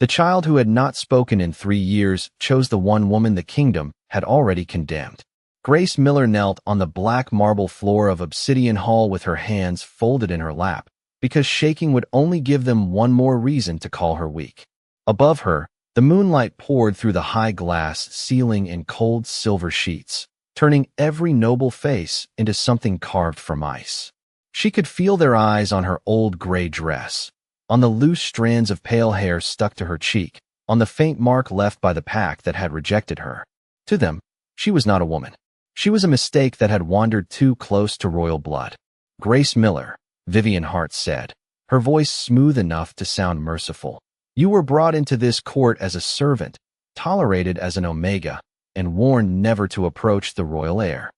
The child who had not spoken in 3 years chose the one woman the kingdom had already condemned. Grace Miller knelt on the black marble floor of Obsidian Hall with her hands folded in her lap, because shaking would only give them one more reason to call her weak. Above her, the moonlight poured through the high glass ceiling in cold silver sheets, turning every noble face into something carved from ice. She could feel their eyes on her old gray dress, on the loose strands of pale hair stuck to her cheek, on the faint mark left by the pack that had rejected her. To them, she was not a woman. She was a mistake that had wandered too close to royal blood. Grace Miller, Vivian Hart said, her voice smooth enough to sound merciful. You were brought into this court as a servant, tolerated as an Omega, and warned never to approach the royal heir.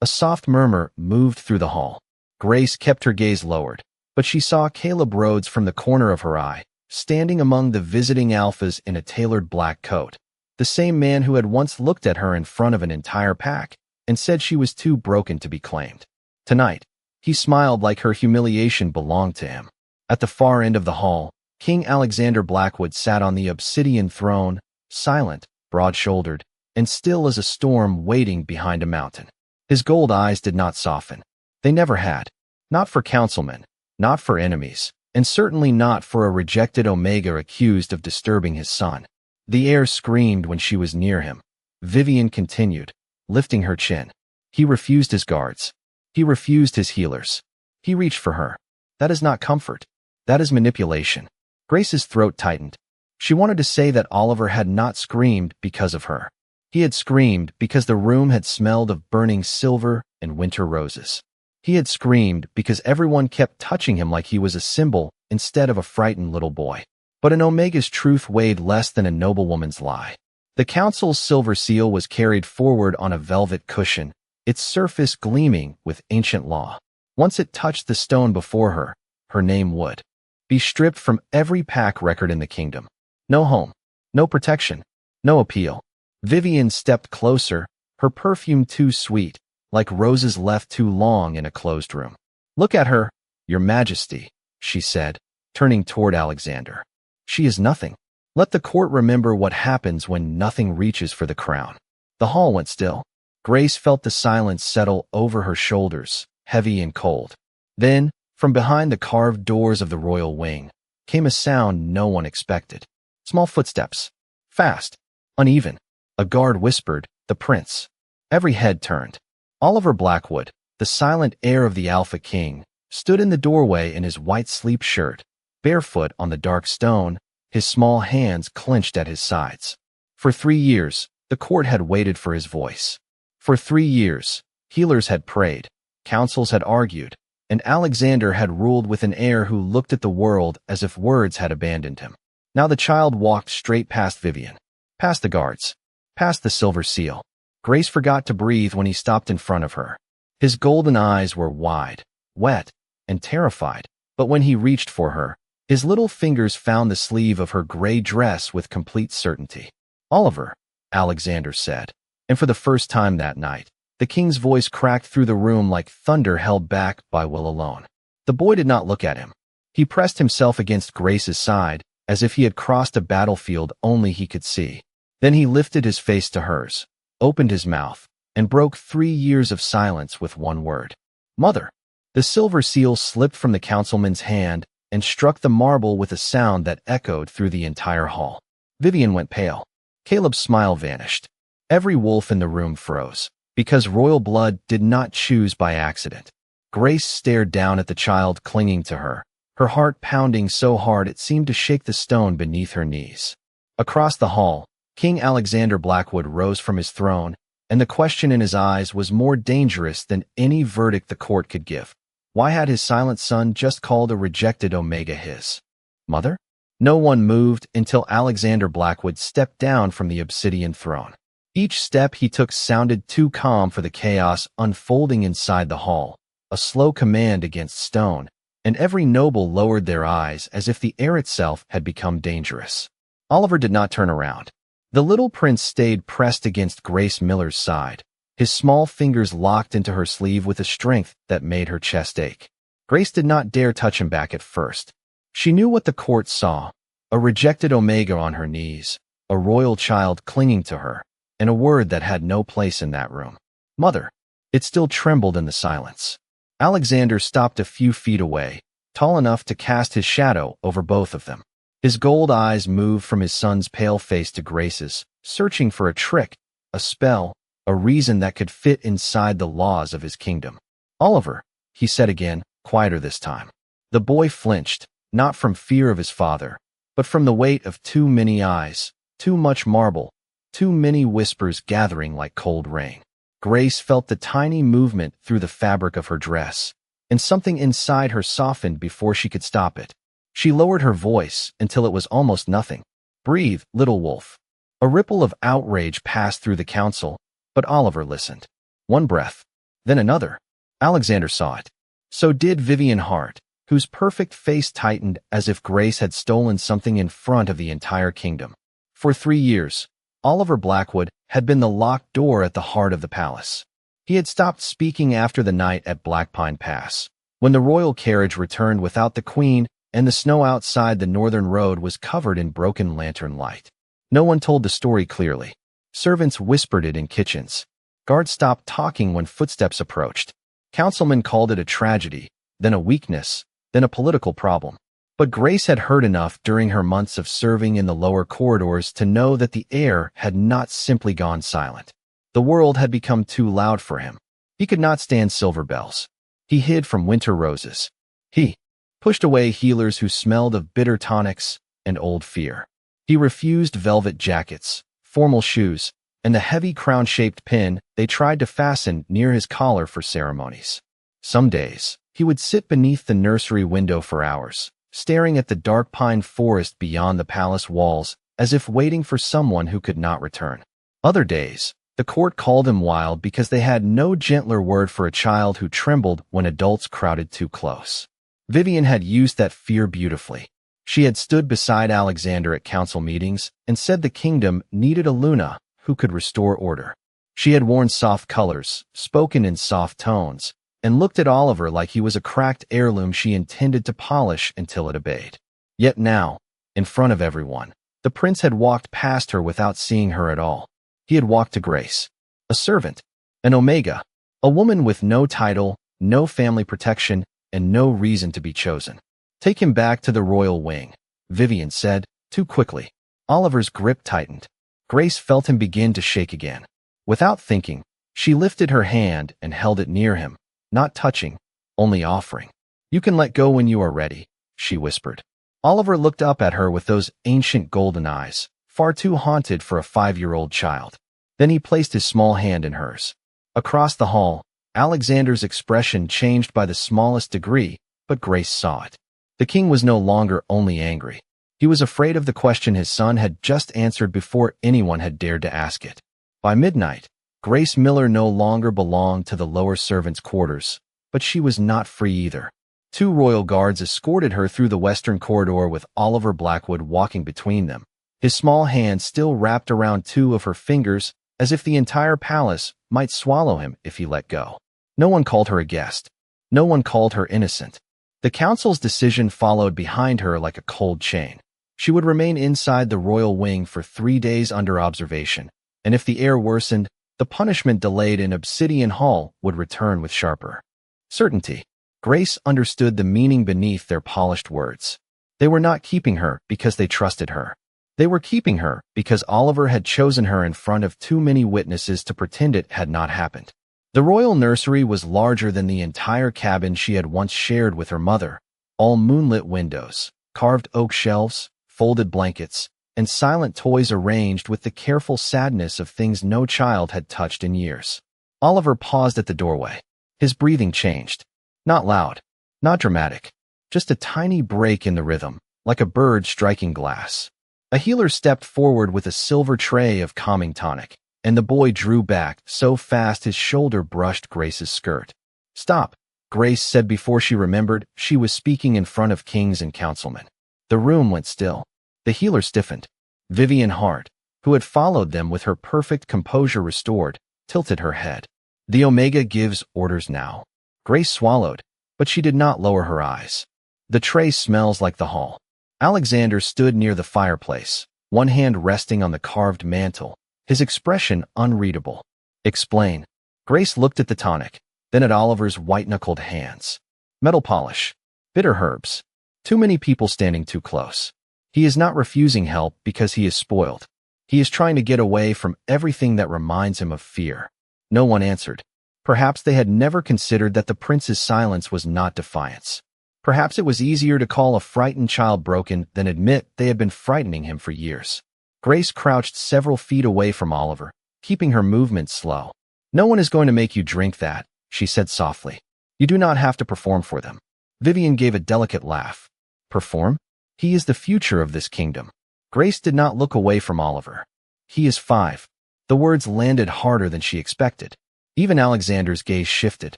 A soft murmur moved through the hall. Grace kept her gaze lowered, but she saw Caleb Rhodes from the corner of her eye, standing among the visiting alphas in a tailored black coat, the same man who had once looked at her in front of an entire pack and said she was too broken to be claimed. Tonight, he smiled like her humiliation belonged to him. At the far end of the hall, King Alexander Blackwood sat on the obsidian throne, silent, broad-shouldered, and still as a storm waiting behind a mountain. His gold eyes did not soften. They never had. Not for councilmen, not for enemies, and certainly not for a rejected Omega accused of disturbing his son. The heir screamed when she was near him. Vivian continued, lifting her chin. He refused his guards. He refused his healers. He reached for her. That is not comfort. That is manipulation. Grace's throat tightened. She wanted to say that Oliver had not screamed because of her. He had screamed because the room had smelled of burning silver and winter roses. He had screamed because everyone kept touching him like he was a symbol instead of a frightened little boy. But an Omega's truth weighed less than a noblewoman's lie. The council's silver seal was carried forward on a velvet cushion, its surface gleaming with ancient law. Once it touched the stone before her, her name would be stripped from every pack record in the kingdom. No home, no protection, no appeal. Vivian stepped closer, her perfume too sweet, like roses left too long in a closed room. Look at her, Your Majesty, she said, turning toward Alexander. She is nothing. Let the court remember what happens when nothing reaches for the crown. The hall went still. Grace felt the silence settle over her shoulders, heavy and cold. Then, from behind the carved doors of the royal wing, came a sound no one expected. Small footsteps. Fast. Uneven. A guard whispered, "The prince." Every head turned. Oliver Blackwood, the silent heir of the Alpha King, stood in the doorway in his white sleep shirt, barefoot on the dark stone, his small hands clenched at his sides. For 3 years, the court had waited for his voice. For 3 years, healers had prayed, councils had argued, and Alexander had ruled with an heir who looked at the world as if words had abandoned him. Now the child walked straight past Vivian, past the guards, past the silver seal. Grace forgot to breathe when he stopped in front of her. His golden eyes were wide, wet, and terrified, but when he reached for her, his little fingers found the sleeve of her gray dress with complete certainty. "Oliver," Alexander said, and for the first time that night, the king's voice cracked through the room like thunder held back by will alone. The boy did not look at him. He pressed himself against Grace's side, as if he had crossed a battlefield only he could see. Then he lifted his face to hers, opened his mouth, and broke 3 years of silence with one word. "Mother." The silver seal slipped from the councilman's hand and struck the marble with a sound that echoed through the entire hall. Vivian went pale. Caleb's smile vanished. Every wolf in the room froze, because royal blood did not choose by accident. Grace stared down at the child clinging to her, her heart pounding so hard it seemed to shake the stone beneath her knees. Across the hall, King Alexander Blackwood rose from his throne, and the question in his eyes was more dangerous than any verdict the court could give. Why had his silent son just called a rejected Omega his mother? No one moved until Alexander Blackwood stepped down from the obsidian throne. Each step he took sounded too calm for the chaos unfolding inside the hall, a slow command against stone, and every noble lowered their eyes as if the air itself had become dangerous. Oliver did not turn around. The little prince stayed pressed against Grace Miller's side, his small fingers locked into her sleeve with a strength that made her chest ache. Grace did not dare touch him back at first. She knew what the court saw, A rejected Omega on her knees, a royal child clinging to her, and a word that had no place in that room. Mother. It still trembled in the silence. Alexander stopped a few feet away, tall enough to cast his shadow over both of them. His gold eyes moved from his son's pale face to Grace's, searching for a trick, a spell, a reason that could fit inside the laws of his kingdom. Oliver, he said again, quieter this time. The boy flinched, not from fear of his father, but from the weight of too many eyes, too much marble, too many whispers gathering like cold rain. Grace felt the tiny movement through the fabric of her dress, and something inside her softened before she could stop it. She lowered her voice until it was almost nothing. Breathe, little wolf. A ripple of outrage passed through the council, but Oliver listened. One breath, then another. Alexander saw it. So did Vivian Hart, whose perfect face tightened as if Grace had stolen something in front of the entire kingdom. For 3 years, Oliver Blackwood had been the locked door at the heart of the palace. He had stopped speaking after the night at Blackpine Pass, when the royal carriage returned without the queen and the snow outside the northern road was covered in broken lantern light. No one told the story clearly. Servants whispered it in kitchens. Guards stopped talking when footsteps approached. Councilmen called it a tragedy, then a weakness, then a political problem. But Grace had heard enough during her months of serving in the lower corridors to know that the heir had not simply gone silent. The world had become too loud for him. He could not stand silver bells. He hid from winter roses. He pushed away healers who smelled of bitter tonics and old fear. He refused velvet jackets, formal shoes, and the heavy crown-shaped pin they tried to fasten near his collar for ceremonies. Some days, he would sit beneath the nursery window for hours, staring at the dark pine forest beyond the palace walls as if waiting for someone who could not return. Other days, the court called him wild because they had no gentler word for a child who trembled when adults crowded too close. Vivian had used that fear beautifully. She had stood beside Alexander at council meetings and said the kingdom needed a Luna who could restore order. She had worn soft colors, spoken in soft tones, and looked at Oliver like he was a cracked heirloom she intended to polish until it obeyed. Yet now, in front of everyone, the prince had walked past her without seeing her at all. He had walked to Grace, a servant, an Omega, a woman with no title, no family protection, and no reason to be chosen. Take him back to the royal wing, Vivian said, too quickly. Oliver's grip tightened. Grace felt him begin to shake again. Without thinking, she lifted her hand and held it near him, not touching, only offering. You can let go when you are ready, she whispered. Oliver looked up at her with those ancient golden eyes, far too haunted for a 5-year-old child. Then he placed his small hand in hers. Across the hall, Alexander's expression changed by the smallest degree, but Grace saw it. The king was no longer only angry. He was afraid of the question his son had just answered before anyone had dared to ask it. By midnight, Grace Miller no longer belonged to the lower servants' quarters, but she was not free either. 2 royal guards escorted her through the western corridor with Oliver Blackwood walking between them, his small hand still wrapped around 2 of her fingers as if the entire palace might swallow him if he let go. No one called her a guest. No one called her innocent. The council's decision followed behind her like a cold chain. She would remain inside the royal wing for 3 days under observation, and if the air worsened, the punishment delayed in Obsidian Hall would return with sharper certainty. Grace understood the meaning beneath their polished words. They were not keeping her because they trusted her. They were keeping her because Oliver had chosen her in front of too many witnesses to pretend it had not happened. The royal nursery was larger than the entire cabin she had once shared with her mother, all moonlit windows, carved oak shelves, folded blankets, and silent toys arranged with the careful sadness of things no child had touched in years. Oliver paused at the doorway. His breathing changed. Not loud, not dramatic, just a tiny break in the rhythm, like a bird striking glass. A healer stepped forward with a silver tray of calming tonic, and the boy drew back so fast his shoulder brushed Grace's skirt. Stop, Grace said before she remembered she was speaking in front of kings and councilmen. The room went still. The healer stiffened. Vivian Hart, who had followed them with her perfect composure restored, tilted her head. The Omega gives orders now. Grace swallowed, but she did not lower her eyes. The tray smells like the hall. Alexander stood near the fireplace, one hand resting on the carved mantle, his expression unreadable. Explain. Grace looked at the tonic, then at Oliver's white-knuckled hands. Metal polish. Bitter herbs. Too many people standing too close. He is not refusing help because he is spoiled. He is trying to get away from everything that reminds him of fear. No one answered. Perhaps they had never considered that the prince's silence was not defiance. Perhaps it was easier to call a frightened child broken than admit they had been frightening him for years. Grace crouched several feet away from Oliver, keeping her movements slow. "No one is going to make you drink that," she said softly. "You do not have to perform for them." Vivian gave a delicate laugh. "Perform? He is the future of this kingdom." Grace did not look away from Oliver. "He is 5. The words landed harder than she expected. Even Alexander's gaze shifted.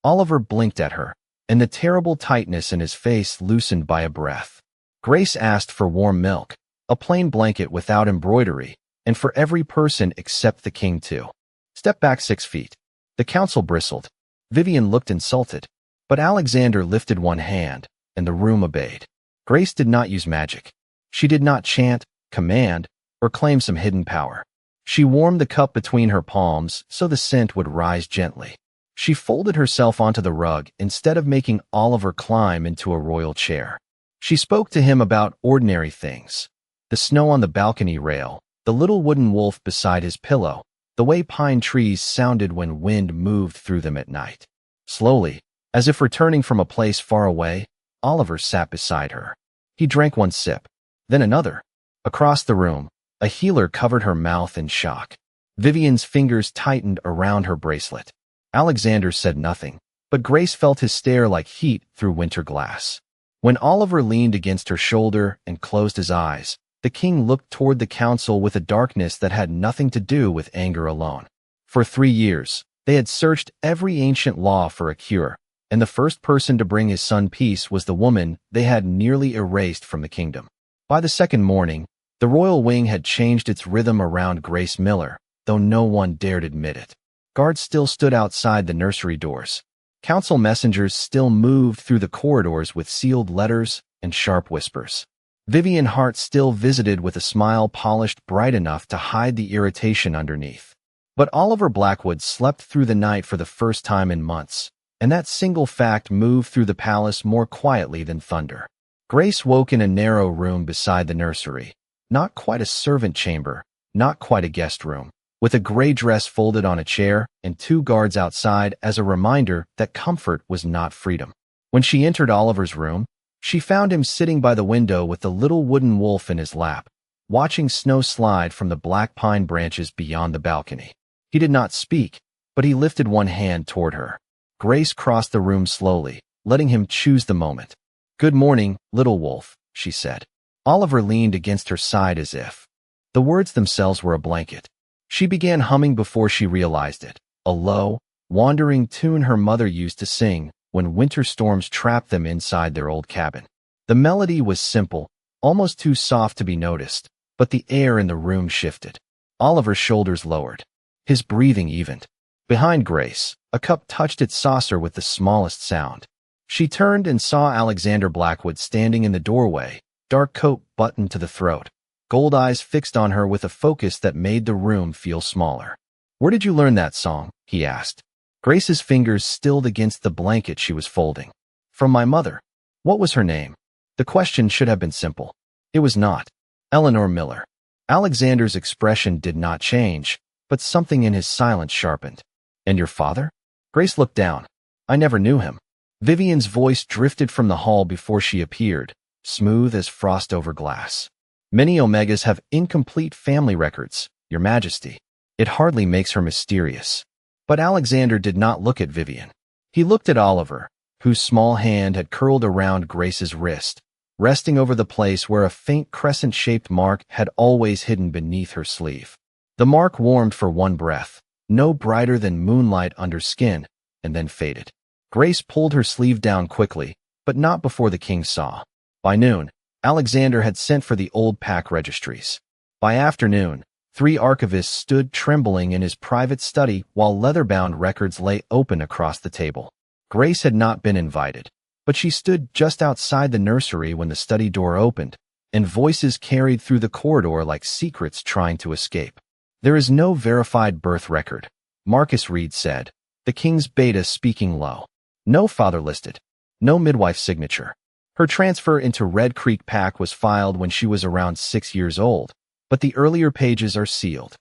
Oliver blinked at her, and the terrible tightness in his face loosened by a breath. Grace asked for warm milk, a plain blanket without embroidery, and for every person except the king too. "Step back 6 feet. The council bristled. Vivian looked insulted, but Alexander lifted one hand, and the room obeyed. Grace did not use magic. She did not chant, command, or claim some hidden power. She warmed the cup between her palms so the scent would rise gently. She folded herself onto the rug instead of making Oliver climb into a royal chair. She spoke to him about ordinary things. The snow on the balcony rail, the little wooden wolf beside his pillow, the way pine trees sounded when wind moved through them at night. Slowly, as if returning from a place far away, Oliver sat beside her. He drank one sip, then another. Across the room, a healer covered her mouth in shock. Vivian's fingers tightened around her bracelet. Alexander said nothing, but Grace felt his stare like heat through winter glass. When Oliver leaned against her shoulder and closed his eyes, the king looked toward the council with a darkness that had nothing to do with anger alone. For 3 years, they had searched every ancient law for a cure, and the first person to bring his son peace was the woman they had nearly erased from the kingdom. By the second morning, the royal wing had changed its rhythm around Grace Miller, though no one dared admit it. Guards still stood outside the nursery doors. Council messengers still moved through the corridors with sealed letters and sharp whispers. Vivian Hart still visited with a smile polished bright enough to hide the irritation underneath. But Oliver Blackwood slept through the night for the first time in months, and that single fact moved through the palace more quietly than thunder. Grace woke in a narrow room beside the nursery. Not quite a servant chamber, not quite a guest room, with a gray dress folded on a chair and 2 guards outside as a reminder that comfort was not freedom. When she entered Oliver's room, she found him sitting by the window with the little wooden wolf in his lap, watching snow slide from the black pine branches beyond the balcony. He did not speak, but he lifted one hand toward her. Grace crossed the room slowly, letting him choose the moment. "Good morning, little wolf," she said. Oliver leaned against her side as if the words themselves were a blanket. She began humming before she realized it, a low, wandering tune her mother used to sing when winter storms trapped them inside their old cabin. The melody was simple, almost too soft to be noticed, but the air in the room shifted. Oliver's shoulders lowered. His breathing evened. Behind Grace, a cup touched its saucer with the smallest sound. She turned and saw Alexander Blackwood standing in the doorway, dark coat buttoned to the throat, gold eyes fixed on her with a focus that made the room feel smaller. "Where did you learn that song?" he asked. Grace's fingers stilled against the blanket she was folding. "From my mother." What was her name? The question should have been simple. It was not. Eleanor Miller. Alexander's expression did not change, but something in his silence sharpened. "And your father?" Grace looked down. "I never knew him." Vivian's voice drifted from the hall before she appeared, smooth as frost over glass. "Many Omegas have incomplete family records, Your Majesty." It hardly makes her mysterious. But Alexander did not look at Vivian. He looked at Oliver, whose small hand had curled around Grace's wrist, resting over the place where a faint crescent-shaped mark had always hidden beneath her sleeve. The mark warmed for one breath, no brighter than moonlight under skin, and then faded. Grace pulled her sleeve down quickly, but not before the king saw. By noon, Alexander had sent for the old pack registries. By afternoon, 3 archivists stood trembling in his private study while leather-bound records lay open across the table. Grace had not been invited, but she stood just outside the nursery when the study door opened, and voices carried through the corridor like secrets trying to escape. "There is no verified birth record," Marcus Reed said, the king's beta speaking low. "No father listed. No midwife signature. Her transfer into Red Creek Pack was filed when she was around 6 years old, but the earlier pages are sealed."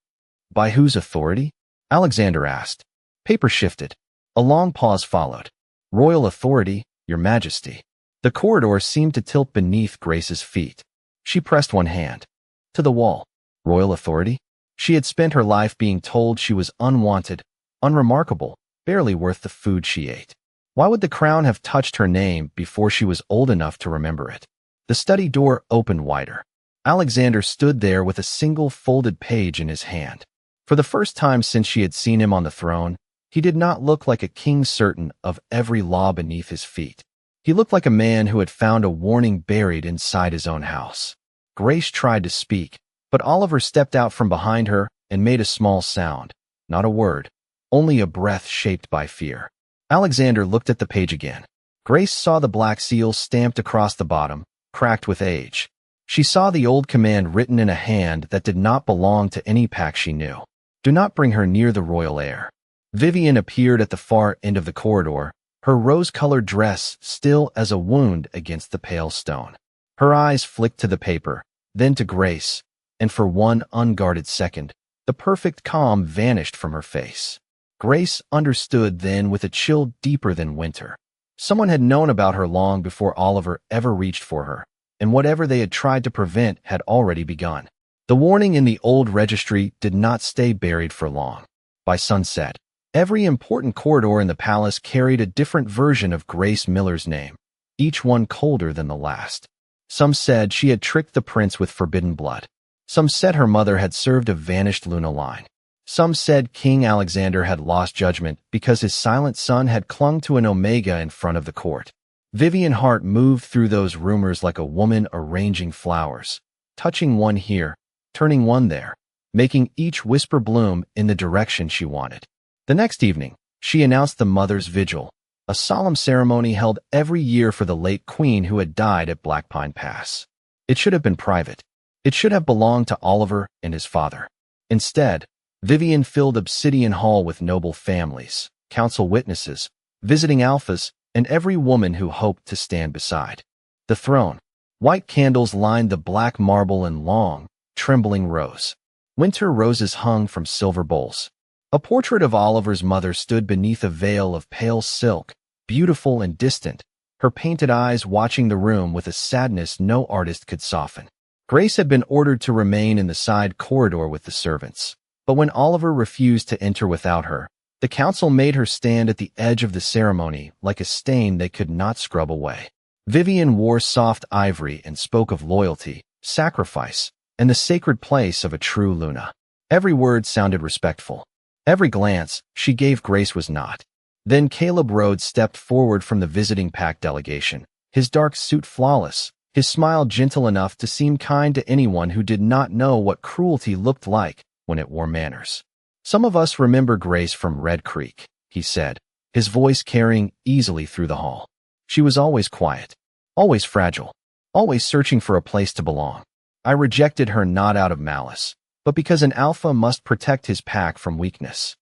"By whose authority?" Alexander asked. Paper shifted. A long pause followed. "Royal authority, Your Majesty." The corridor seemed to tilt beneath Grace's feet. She pressed one hand to the wall. Royal authority? She had spent her life being told she was unwanted, unremarkable, barely worth the food she ate. Why would the crown have touched her name before she was old enough to remember it? The study door opened wider. Alexander stood there with a single folded page in his hand. For the first time since she had seen him on the throne, he did not look like a king certain of every law beneath his feet. He looked like a man who had found a warning buried inside his own house. Grace tried to speak, but Oliver stepped out from behind her and made a small sound. Not a word, only a breath shaped by fear. Alexander looked at the page again. Grace saw the black seal stamped across the bottom, cracked with age. She saw the old command written in a hand that did not belong to any pack she knew. "Do not bring her near the royal heir." Vivian appeared at the far end of the corridor, her rose-colored dress still as a wound against the pale stone. Her eyes flicked to the paper, then to Grace, and for one unguarded second, the perfect calm vanished from her face. Grace understood then with a chill deeper than winter. Someone had known about her long before Oliver ever reached for her, and whatever they had tried to prevent had already begun. The warning in the old registry did not stay buried for long. By sunset, every important corridor in the palace carried a different version of Grace Miller's name, each one colder than the last. Some said she had tricked the prince with forbidden blood. Some said her mother had served a vanished Luna line. Some said King Alexander had lost judgment because his silent son had clung to an Omega in front of the court. Vivian Hart moved through those rumors like a woman arranging flowers, touching one here, turning one there, making each whisper bloom in the direction she wanted. The next evening, she announced the Mother's Vigil, a solemn ceremony held every year for the late queen who had died at Black Pine Pass. It should have been private. It should have belonged to Oliver and his father. Instead, Vivian filled Obsidian Hall with noble families, council witnesses, visiting alphas, and every woman who hoped to stand beside the throne. White candles lined the black marble in long, trembling rows. Winter roses hung from silver bowls. A portrait of Oliver's mother stood beneath a veil of pale silk, beautiful and distant, her painted eyes watching the room with a sadness no artist could soften. Grace had been ordered to remain in the side corridor with the servants. But when Oliver refused to enter without her, the council made her stand at the edge of the ceremony like a stain they could not scrub away. Vivian wore soft ivory and spoke of loyalty, sacrifice, and the sacred place of a true Luna. Every word sounded respectful. Every glance she gave Grace was not. Then Caleb Rhodes stepped forward from the visiting pack delegation, his dark suit flawless, his smile gentle enough to seem kind to anyone who did not know what cruelty looked like when it wore manners. "Some of us remember Grace from Red Creek," he said, his voice carrying easily through the hall. "She was always quiet, always fragile, always searching for a place to belong. I rejected her not out of malice, but because an alpha must protect his pack from weakness."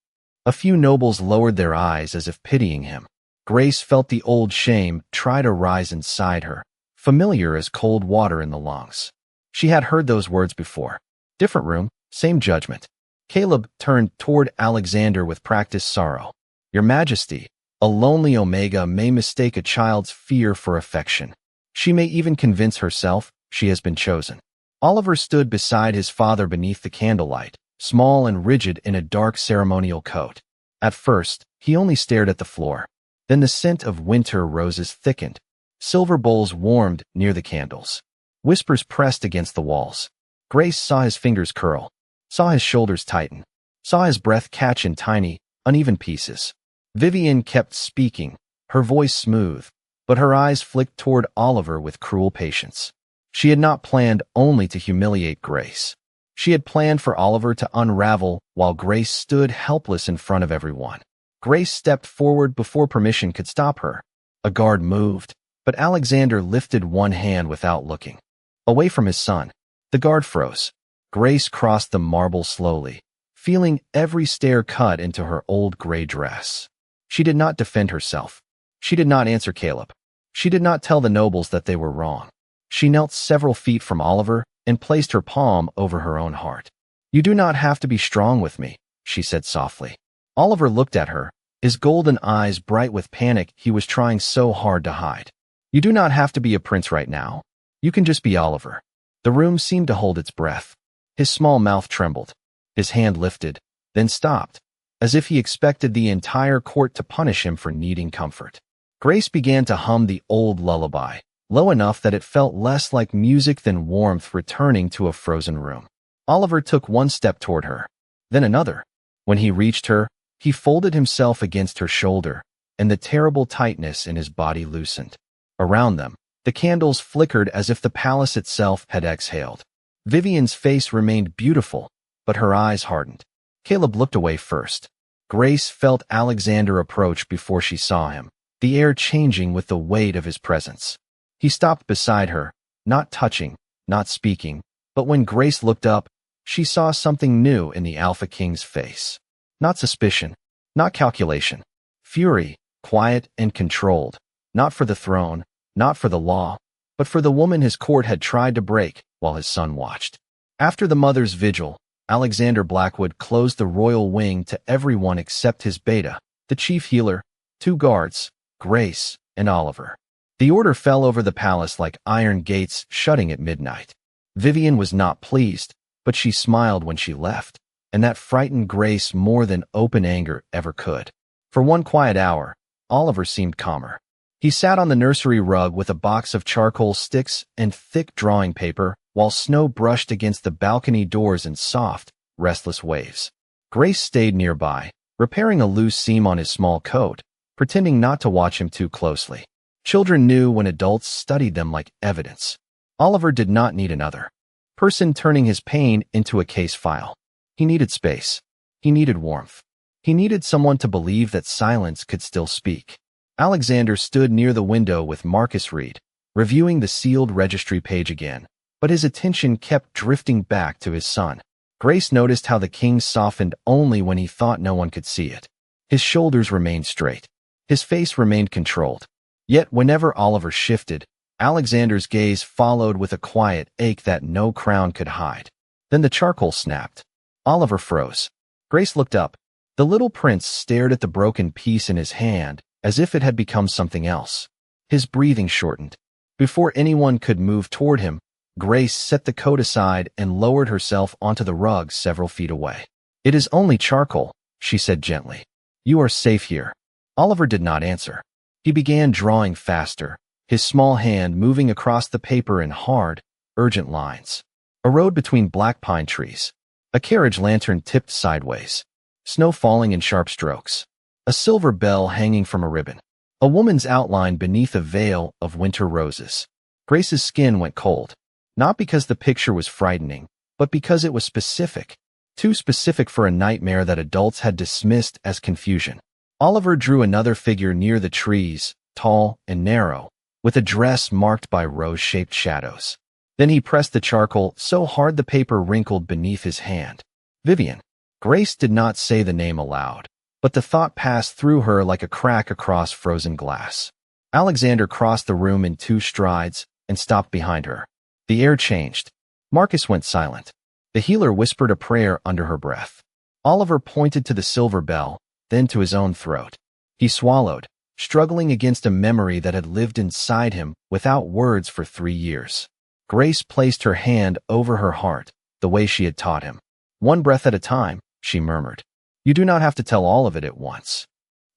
A few nobles lowered their eyes as if pitying him. Grace felt the old shame try to rise inside her, familiar as cold water in the lungs. She had heard those words before. Different room, same judgment. Caleb turned toward Alexander with practiced sorrow. "Your Majesty, a lonely Omega may mistake a child's fear for affection. She may even convince herself she has been chosen." Oliver stood beside his father beneath the candlelight, small and rigid in a dark ceremonial coat. At first, he only stared at the floor. Then the scent of winter roses thickened. Silver bowls warmed near the candles. Whispers pressed against the walls. Grace saw his fingers curl, saw his shoulders tighten, saw his breath catch in tiny, uneven pieces. Vivian kept speaking, her voice smooth, but her eyes flicked toward Oliver with cruel patience. She had not planned only to humiliate Grace. She had planned for Oliver to unravel while Grace stood helpless in front of everyone. Grace stepped forward before permission could stop her. A guard moved, but Alexander lifted one hand without looking. away from his son. The guard froze. Grace crossed the marble slowly, feeling every stair cut into her old gray dress. She did not defend herself. She did not answer Caleb. She did not tell the nobles that they were wrong. She knelt several feet from Oliver and placed her palm over her own heart. "You do not have to be strong with me," she said softly. Oliver looked at her, his golden eyes bright with panic he was trying so hard to hide. "You do not have to be a prince right now. You can just be Oliver." The room seemed to hold its breath. His small mouth trembled. His hand lifted, then stopped, as if he expected the entire court to punish him for needing comfort. Grace began to hum the old lullaby, low enough that it felt less like music than warmth returning to a frozen room. Oliver took one step toward her, then another. When he reached her, he folded himself against her shoulder, and the terrible tightness in his body loosened. Around them, the candles flickered as if the palace itself had exhaled. Vivian's face remained beautiful, but her eyes hardened. Caleb looked away first. Grace felt Alexander approach before she saw him, the air changing with the weight of his presence. He stopped beside her, not touching, not speaking, but when Grace looked up, she saw something new in the Alpha King's face. Not suspicion, not calculation. Fury, quiet and controlled, not for the throne, not for the law, but for the woman his court had tried to break while his son watched. After the mother's vigil, Alexander Blackwood closed the royal wing to everyone except his beta, the chief healer, 2 guards, Grace, and Oliver. The order fell over the palace like iron gates shutting at midnight. Vivian was not pleased, but she smiled when she left, and that frightened Grace more than open anger ever could. For one quiet hour, Oliver seemed calmer. He sat on the nursery rug with a box of charcoal sticks and thick drawing paper, while snow brushed against the balcony doors in soft, restless waves. Grace stayed nearby, repairing a loose seam on his small coat, pretending not to watch him too closely. Children knew when adults studied them like evidence. Oliver did not need another person turning his pain into a case file. He needed space. He needed warmth. He needed someone to believe that silence could still speak. Alexander stood near the window with Marcus Reed, reviewing the sealed registry page again, but his attention kept drifting back to his son. Grace noticed how the king softened only when he thought no one could see it. His shoulders remained straight. His face remained controlled. Yet whenever Oliver shifted, Alexander's gaze followed with a quiet ache that no crown could hide. Then the charcoal snapped. Oliver froze. Grace looked up. The little prince stared at the broken piece in his hand, as if it had become something else. His breathing shortened. Before anyone could move toward him, Grace set the coat aside and lowered herself onto the rug several feet away. "It is only charcoal," she said gently. "You are safe here." Oliver did not answer. He began drawing faster, his small hand moving across the paper in hard, urgent lines. A road between black pine trees. A carriage lantern tipped sideways. Snow falling in sharp strokes. A silver bell hanging from a ribbon. A woman's outline beneath a veil of winter roses. Grace's skin went cold. Not because the picture was frightening, but because it was specific. Too specific for a nightmare that adults had dismissed as confusion. Oliver drew another figure near the trees, tall and narrow, with a dress marked by rose-shaped shadows. Then he pressed the charcoal so hard the paper wrinkled beneath his hand. Vivian. Grace did not say the name aloud, but the thought passed through her like a crack across frozen glass. Alexander crossed the room in 2 strides and stopped behind her. The air changed. Marcus went silent. The healer whispered a prayer under her breath. Oliver pointed to the silver bell, then to his own throat. He swallowed, struggling against a memory that had lived inside him without words for 3 years. Grace placed her hand over her heart, the way she had taught him. "One breath at a time," she murmured. "You do not have to tell all of it at once."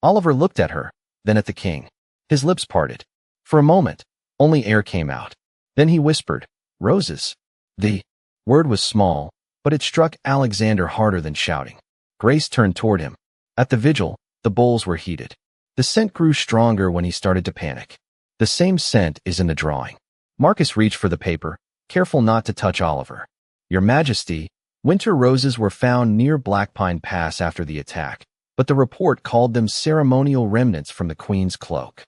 Oliver looked at her, then at the king. His lips parted. For a moment, only air came out. Then he whispered, "Roses." The word was small, but it struck Alexander harder than shouting. Grace turned toward him. At the vigil, the bowls were heated. The scent grew stronger when he started to panic. The same scent is in the drawing. Marcus reached for the paper, careful not to touch Oliver. "Your Majesty, winter roses were found near Black Pine Pass after the attack, but the report called them ceremonial remnants from the Queen's cloak."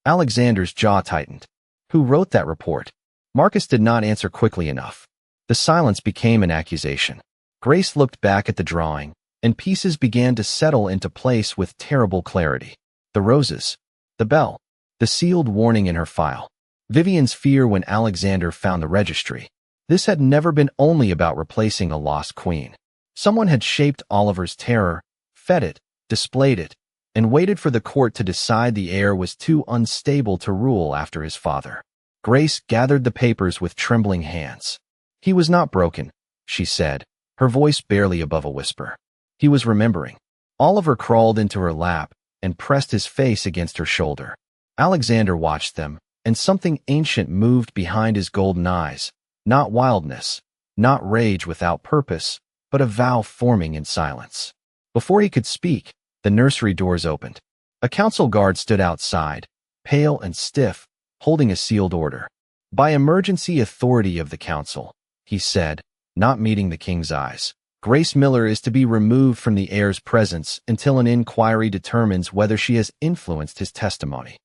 Alexander's jaw tightened. "Who wrote that report?" Marcus did not answer quickly enough. The silence became an accusation. Grace looked back at the drawing, and pieces began to settle into place with terrible clarity. The roses, the bell, the sealed warning in her file. Vivian's fear when Alexander found the registry. This had never been only about replacing a lost queen. Someone had shaped Oliver's terror, fed it, displayed it, and waited for the court to decide the heir was too unstable to rule after his father. Grace gathered the papers with trembling hands. He was not broken, she said, her voice barely above a whisper. He was remembering. Oliver crawled into her lap and pressed his face against her shoulder. Alexander watched them, and something ancient moved behind his golden eyes. Not wildness, not rage without purpose, but a vow forming in silence. Before he could speak, the nursery doors opened. A council guard stood outside, pale and stiff, holding a sealed order. By emergency authority of the council, he said, not meeting the king's eyes. Grace Miller is to be removed from the heir's presence until an inquiry determines whether she has influenced his testimony.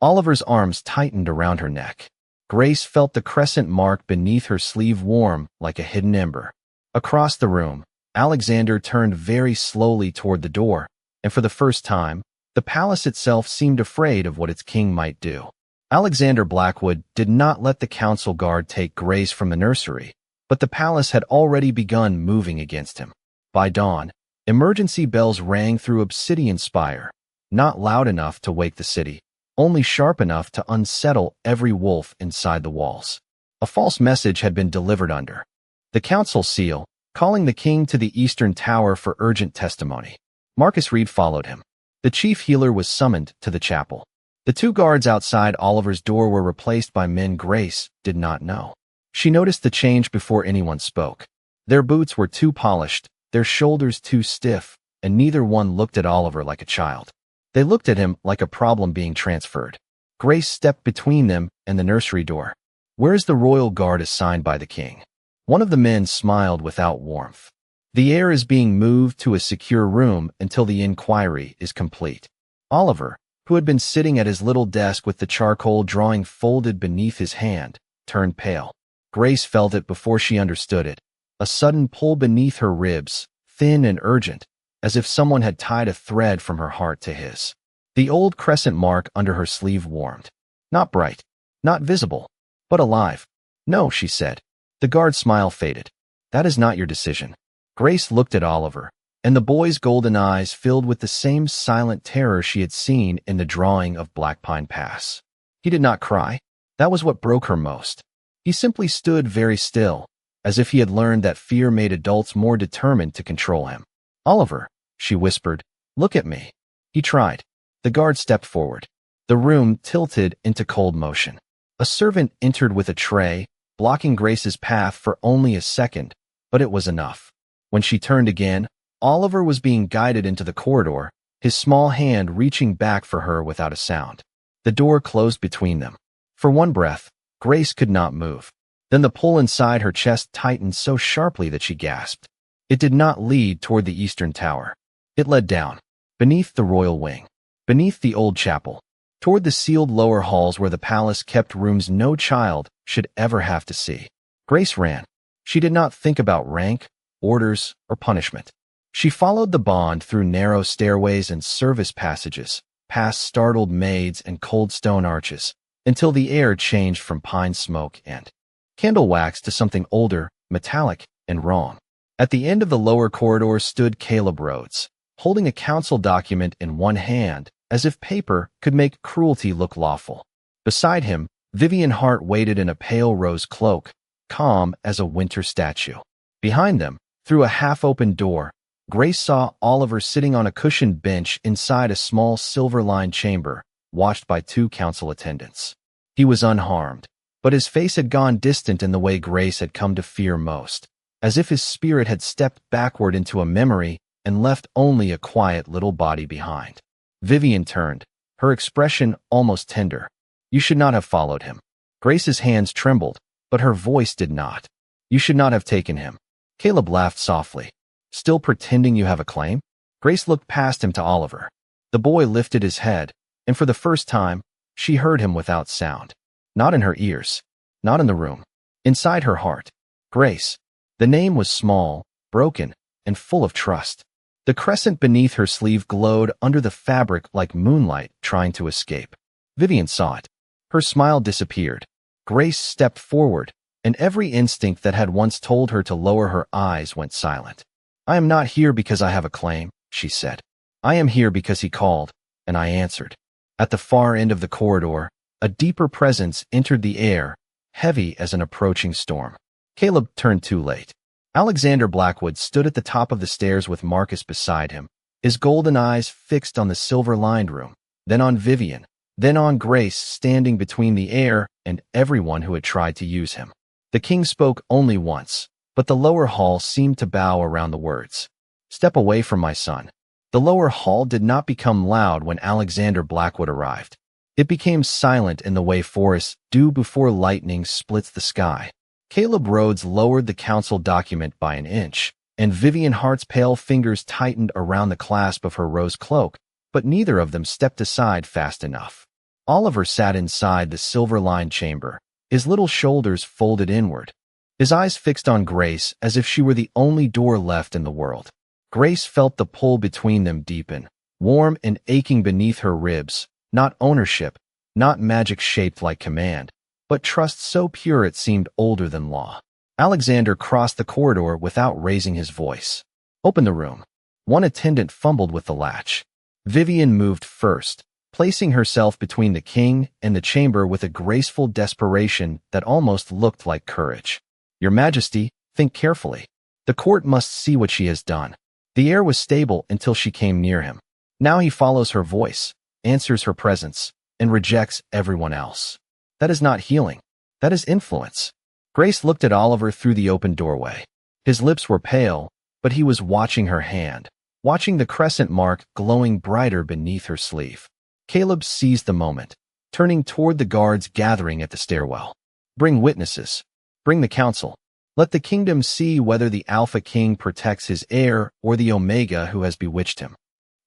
Oliver's arms tightened around her neck. Grace felt the crescent mark beneath her sleeve warm like a hidden ember. Across the room, Alexander turned very slowly toward the door, and for the first time, the palace itself seemed afraid of what its king might do. Alexander Blackwood did not let the council guard take Grace from the nursery, but the palace had already begun moving against him. By dawn, emergency bells rang through Obsidian Spire, not loud enough to wake the city, only sharp enough to unsettle every wolf inside the walls. A false message had been delivered under the council seal, calling the king to the Eastern Tower for urgent testimony. Marcus Reed followed him. The chief healer was summoned to the chapel. The two guards outside Oliver's door were replaced by men Grace did not know. She noticed the change before anyone spoke. Their boots were too polished, their shoulders too stiff, and neither one looked at Oliver like a child. They looked at him like a problem being transferred. Grace stepped between them and the nursery door. "Where's the royal guard assigned by the king?" One of the men smiled without warmth. "The heir is being moved to a secure room until the inquiry is complete." Oliver, who had been sitting at his little desk with the charcoal drawing folded beneath his hand, turned pale. Grace felt it before she understood it. A sudden pull beneath her ribs, thin and urgent, as if someone had tied a thread from her heart to his. The old crescent mark under her sleeve warmed. Not bright, not visible, but alive. "No," she said. The guard's smile faded. "That is not your decision." Grace looked at Oliver, and the boy's golden eyes filled with the same silent terror she had seen in the drawing of Blackpine Pass. He did not cry. That was what broke her most. He simply stood very still, as if he had learned that fear made adults more determined to control him. "Oliver," she whispered, "look at me." He tried. The guard stepped forward. The room tilted into cold motion. A servant entered with a tray, blocking Grace's path for only a second, but it was enough. When she turned again, Oliver was being guided into the corridor, his small hand reaching back for her without a sound. The door closed between them. For one breath, Grace could not move. Then the pull inside her chest tightened so sharply that she gasped. It did not lead toward the Eastern Tower. It led down, beneath the royal wing, beneath the old chapel, toward the sealed lower halls where the palace kept rooms no child should ever have to see. Grace ran. She did not think about rank, orders, or punishment. She followed the bond through narrow stairways and service passages, past startled maids and cold stone arches, until the air changed from pine smoke and candle wax to something older, metallic, and wrong. At the end of the lower corridor stood Caleb Rhodes, holding a council document in one hand, as if paper could make cruelty look lawful. Beside him, Vivian Hart waited in a pale rose cloak, calm as a winter statue. Behind them, through a half-open door, Grace saw Oliver sitting on a cushioned bench inside a small silver-lined chamber, watched by two council attendants. He was unharmed, but his face had gone distant in the way Grace had come to fear most, as if his spirit had stepped backward into a memory and left only a quiet little body behind. Vivian turned, her expression almost tender. "You should not have followed him." Grace's hands trembled, but her voice did not. "You should not have taken him." Caleb laughed softly. "Still pretending you have a claim?" Grace looked past him to Oliver. The boy lifted his head, and for the first time, she heard him without sound. Not in her ears, not in the room. Inside her heart. Grace. The name was small, broken, and full of trust. The crescent beneath her sleeve glowed under the fabric like moonlight trying to escape. Vivian saw it. Her smile disappeared. Grace stepped forward, and every instinct that had once told her to lower her eyes went silent. "I am not here because I have a claim," she said. "I am here because he called, and I answered." At the far end of the corridor, a deeper presence entered the air, heavy as an approaching storm. Caleb turned too late. Alexander Blackwood stood at the top of the stairs with Marcus beside him, his golden eyes fixed on the silver-lined room, then on Vivian, then on Grace standing between the heir and everyone who had tried to use him. The king spoke only once, but the lower hall seemed to bow around the words. "Step away from my son." The lower hall did not become loud when Alexander Blackwood arrived. It became silent in the way forests do before lightning splits the sky. Caleb Rhodes lowered the council document by an inch, and Vivian Hart's pale fingers tightened around the clasp of her rose cloak, but neither of them stepped aside fast enough. Oliver sat inside the silver-lined chamber, his little shoulders folded inward, his eyes fixed on Grace as if she were the only door left in the world. Grace felt the pull between them deepen, warm and aching beneath her ribs, not ownership, not magic shaped like command, but trust so pure it seemed older than law. Alexander crossed the corridor without raising his voice. "Open the room." One attendant fumbled with the latch. Vivian moved first, placing herself between the king and the chamber with a graceful desperation that almost looked like courage. "Your Majesty, think carefully. The court must see what she has done." The heir was stable until she came near him. Now he follows her voice, answers her presence, and rejects everyone else. That is not healing. That is influence. Grace looked at Oliver through the open doorway. His lips were pale, but he was watching her hand, watching the crescent mark glowing brighter beneath her sleeve. Caleb seized the moment, turning toward the guards gathering at the stairwell. "Bring witnesses. Bring the council. Let the kingdom see whether the Alpha King protects his heir or the Omega who has bewitched him."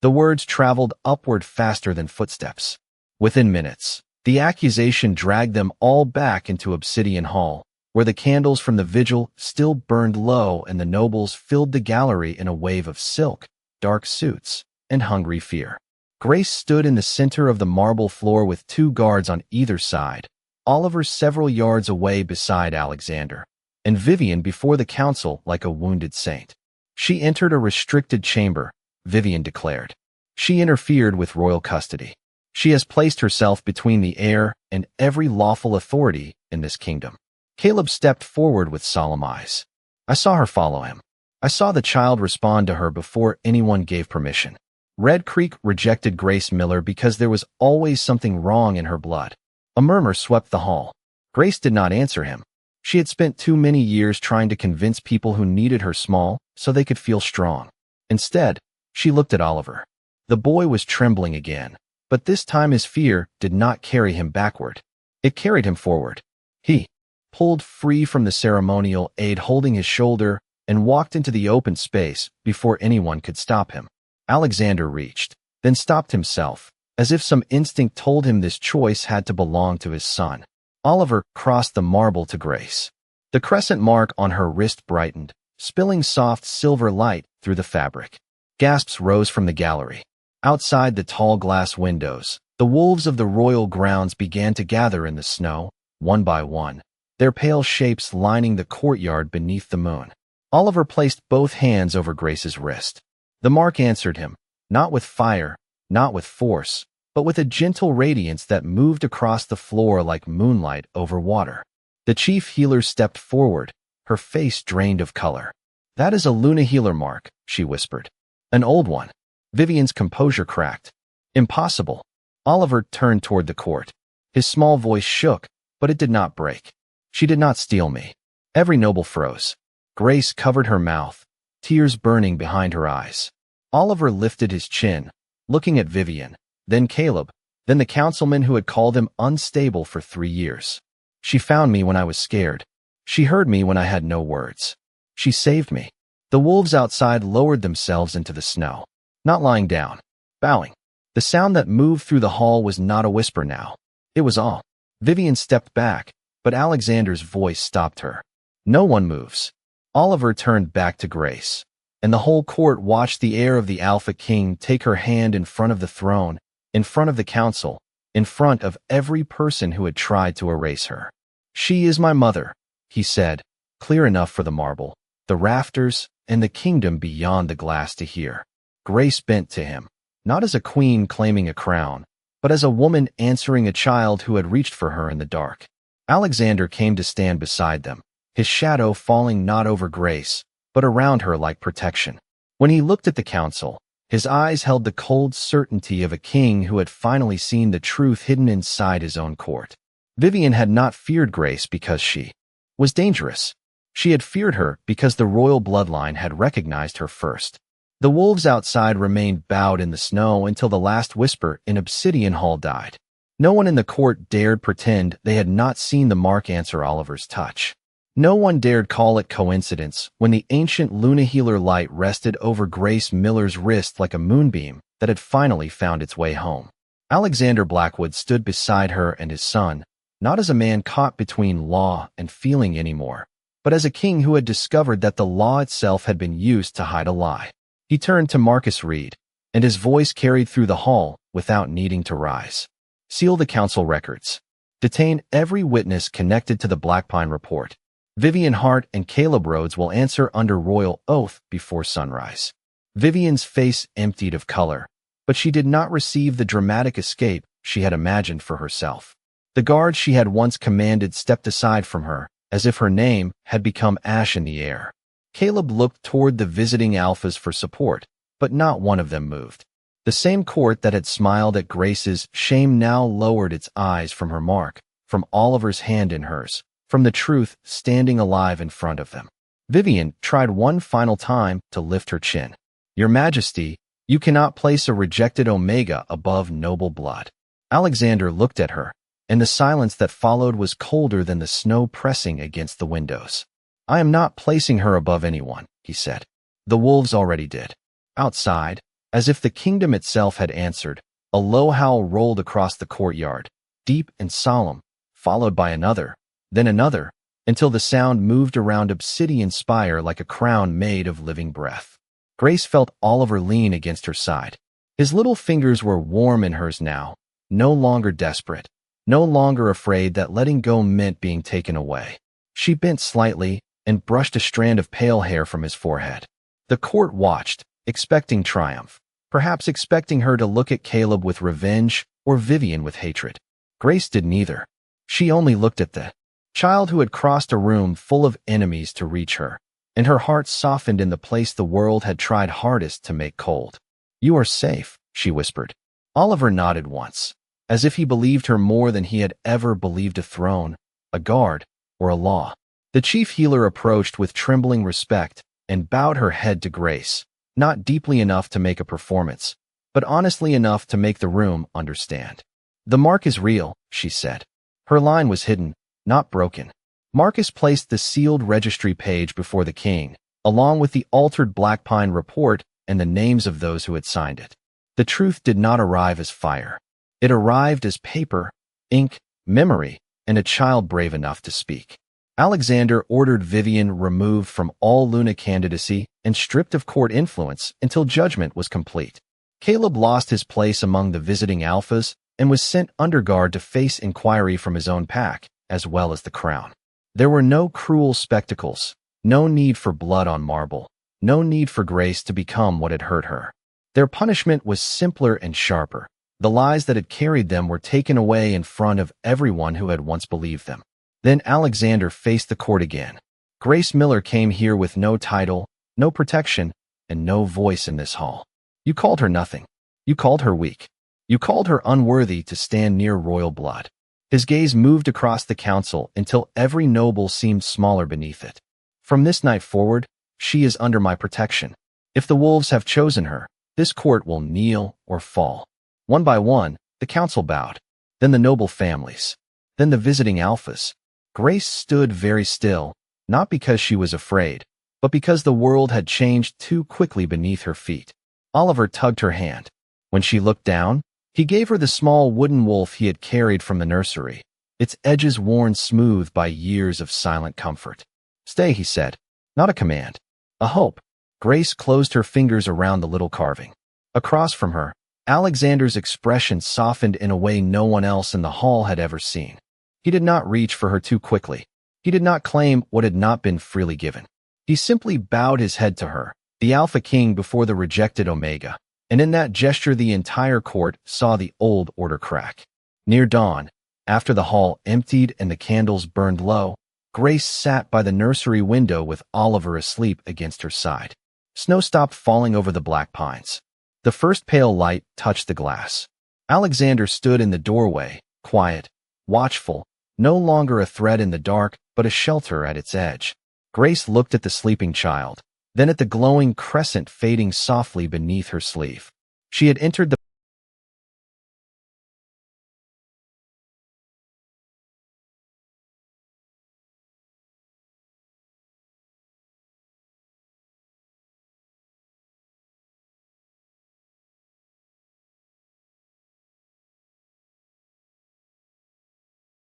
The words traveled upward faster than footsteps. Within minutes, the accusation dragged them all back into Obsidian Hall, where the candles from the vigil still burned low and the nobles filled the gallery in a wave of silk, dark suits, and hungry fear. Grace stood in the center of the marble floor with two guards on either side, Oliver several yards away beside Alexander, and Vivian before the council like a wounded saint. She entered a restricted chamber, Vivian declared. She interfered with royal custody. She has placed herself between the heir and every lawful authority in this kingdom. Caleb stepped forward with solemn eyes. I saw her follow him. I saw the child respond to her before anyone gave permission. Red Creek rejected Grace Miller because there was always something wrong in her blood. A murmur swept the hall. Grace did not answer him. She had spent too many years trying to convince people who needed her small so they could feel strong. Instead, she looked at Oliver. The boy was trembling again, but this time his fear did not carry him backward. It carried him forward. He pulled free from the ceremonial aide holding his shoulder and walked into the open space before anyone could stop him. Alexander reached, then stopped himself, as if some instinct told him this choice had to belong to his son. Oliver crossed the marble to Grace. The crescent mark on her wrist brightened, spilling soft silver light through the fabric. Gasps rose from the gallery. Outside the tall glass windows, the wolves of the royal grounds began to gather in the snow, one by one, their pale shapes lining the courtyard beneath the moon. Oliver placed both hands over Grace's wrist. The mark answered him, not with fire, not with force, but with a gentle radiance that moved across the floor like moonlight over water. The chief healer stepped forward, her face drained of color. That is a Luna healer mark, she whispered. An old one. Vivian's composure cracked. Impossible. Oliver turned toward the court. His small voice shook, but it did not break. She did not steal me. Every noble froze. Grace covered her mouth, tears burning behind her eyes. Oliver lifted his chin, looking at Vivian, then Caleb, then the councilman who had called him unstable for 3 years. She found me when I was scared. She heard me when I had no words. She saved me. The wolves outside lowered themselves into the snow, not lying down, bowing. The sound that moved through the hall was not a whisper now. It was awe. Vivian stepped back, but Alexander's voice stopped her. No one moves. Oliver turned back to Grace, and the whole court watched the heir of the Alpha King take her hand in front of the throne, in front of the council, in front of every person who had tried to erase her. "She is my mother," he said, clear enough for the marble, the rafters, and the kingdom beyond the glass to hear. Grace bent to him, not as a queen claiming a crown, but as a woman answering a child who had reached for her in the dark. Alexander came to stand beside them, his shadow falling not over Grace, but around her like protection. When he looked at the council, his eyes held the cold certainty of a king who had finally seen the truth hidden inside his own court. Vivian had not feared Grace because she was dangerous. She had feared her because the royal bloodline had recognized her first. The wolves outside remained bowed in the snow until the last whisper in Obsidian Hall died. No one in the court dared pretend they had not seen the mark answer Oliver's touch. No one dared call it coincidence when the ancient Luna Healer light rested over Grace Miller's wrist like a moonbeam that had finally found its way home. Alexander Blackwood stood beside her and his son, not as a man caught between law and feeling anymore, but as a king who had discovered that the law itself had been used to hide a lie. He turned to Marcus Reed, and his voice carried through the hall without needing to rise. "Seal the council records. Detain every witness connected to the Blackpine report. Vivian Hart and Caleb Rhodes will answer under royal oath before sunrise." Vivian's face emptied of color, but she did not receive the dramatic escape she had imagined for herself. The guard she had once commanded stepped aside from her, as if her name had become ash in the air. Caleb looked toward the visiting alphas for support, but not one of them moved. The same court that had smiled at Grace's shame now lowered its eyes from her mark, from Oliver's hand in hers, from the truth standing alive in front of them. Vivian tried one final time to lift her chin. "Your Majesty, you cannot place a rejected Omega above noble blood." Alexander looked at her, and the silence that followed was colder than the snow pressing against the windows. "I am not placing her above anyone," he said. "The wolves already did." Outside, as if the kingdom itself had answered, a low howl rolled across the courtyard, deep and solemn, followed by another, then another, until the sound moved around Obsidian Spire like a crown made of living breath. Grace felt Oliver lean against her side. His little fingers were warm in hers now, no longer desperate, no longer afraid that letting go meant being taken away. She bent slightly and brushed a strand of pale hair from his forehead. The court watched, expecting triumph, perhaps expecting her to look at Caleb with revenge or Vivian with hatred. Grace did neither. She only looked at the child who had crossed a room full of enemies to reach her, and her heart softened in the place the world had tried hardest to make cold. "You are safe," she whispered. Oliver nodded once, as if he believed her more than he had ever believed a throne, a guard, or a law. The chief healer approached with trembling respect and bowed her head to Grace, not deeply enough to make a performance, but honestly enough to make the room understand. "The mark is real," she said. Her line was hidden, not broken. Marcus placed the sealed registry page before the king, along with the altered Blackpine report and the names of those who had signed it. The truth did not arrive as fire. It arrived as paper, ink, memory, and a child brave enough to speak. Alexander ordered Vivian removed from all Luna candidacy and stripped of court influence until judgment was complete. Caleb lost his place among the visiting alphas and was sent under guard to face inquiry from his own pack, as well as the crown. There were no cruel spectacles, no need for blood on marble, no need for Grace to become what had hurt her. Their punishment was simpler and sharper. The lies that had carried them were taken away in front of everyone who had once believed them. Then Alexander faced the court again. "Grace Miller came here with no title, no protection, and no voice in this hall. You called her nothing. You called her weak. You called her unworthy to stand near royal blood." His gaze moved across the council until every noble seemed smaller beneath it. "From this night forward, she is under my protection. If the wolves have chosen her, this court will kneel or fall." One by one, the council bowed. Then the noble families. Then the visiting alphas. Grace stood very still, not because she was afraid, but because the world had changed too quickly beneath her feet. Oliver tugged her hand. When she looked down, he gave her the small wooden wolf he had carried from the nursery. its edges worn smooth by years of silent comfort. "Stay," he said. Not a command. A hope. Grace closed her fingers around the little carving. Across from her, Alexander's expression softened in a way no one else in the hall had ever seen. He did not reach for her too quickly. He did not claim what had not been freely given. He simply bowed his head to her, the Alpha King before the rejected Omega, and in that gesture the entire court saw the old order crack. Near dawn, after the hall emptied and the candles burned low, Grace sat by the nursery window with Oliver asleep against her side. Snow stopped falling over the black pines. The first pale light touched the glass. Alexander stood in the doorway, quiet, watchful, no longer a threat in the dark, but a shelter at its edge. Grace looked at the sleeping child, then at the glowing crescent fading softly beneath her sleeve. She had entered the